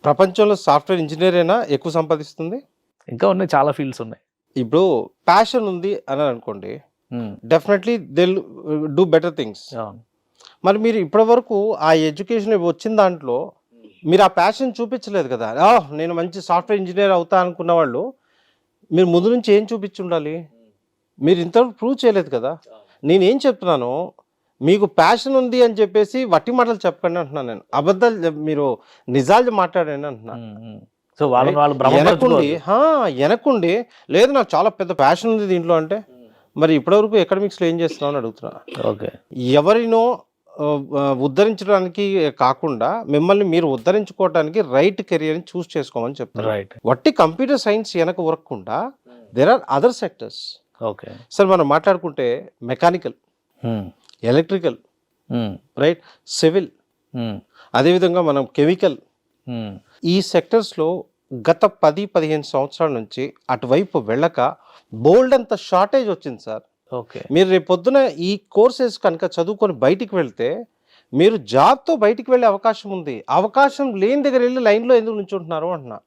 ప్రపంచంలో సాఫ్ట్వేర్ ఇంజినీరేనా ఎక్కువ సంపాదిస్తుంది? ఇంకా ఉన్నాయి, చాలా ఫీల్డ్స్ ఉన్నాయి. ఇప్పుడు ప్యాషన్ ఉంది అని అనుకోండి, definitely they do better things. అవును. మరి మీరు ఇప్పటి వరకు ఆ ఎడ్యుకేషన్ వచ్చిన దాంట్లో మీరు ఆ ప్యాషన్ చూపించలేదు కదా. నేను మంచి సాఫ్ట్వేర్ ఇంజనీర్ అవుతా అనుకున్న వాళ్ళు మీరు ముందు నుంచి ఏం చూపించి ఉండాలి? మీరు ఇంతవరకు ప్రూవ్ చేయలేదు కదా. నేనేం చెప్తున్నాను, మీకు ప్యాషన్ ఉంది అని చెప్పేసి వట్టి మాటలు చెప్పకండి అంటున్నాను. నేను అబద్ధాలు మీరు నిజాలు మాట్లాడండి అంటున్నాను. సో వాళ్ళని వాళ్ళు వెనకుండి లేదు నాకు చాలా పెద్ద ప్యాషన్ ఉంది దీంట్లో అంటే, మరి ఇప్పటివరకు ఎకడమిక్స్లో ఏం చేస్తున్నావు అని అడుగుతున్నా. ఓకే, ఎవరినో ఉద్ధరించడానికి కాకుండా మిమ్మల్ని మీరు ఉద్ధరించుకోవడానికి రైట్ కెరియర్ని చూస్ చేసుకోమని చెప్తారు. రైట్. వట్టి కంప్యూటర్ సైన్స్ వెనక ఉరకకుండా there are other sectors. Okay sir మనం మాట్లాడుకుంటే మెకానికల్, ఎలక్ట్రికల్, రైట్, సివిల్, అదేవిధంగా మనం కెమికల్, ఈ సెక్టర్స్లో గత 10-15 సంవత్సరాల నుంచి అటువైపు వెళ్ళక బోల్డ్ అంత షార్టేజ్ వచ్చింది సార్. ఓకే, మీరు రేపు పొద్దున ఈ కోర్సెస్ కనుక చదువుకొని బయటికి వెళ్తే మీరు జాబ్తో బయటికి వెళ్ళే అవకాశం ఉంది. అవకాశం లేని దగ్గర వెళ్ళి లైన్లో ఎందుకు నుంచుంటున్నారు అంటున్నా.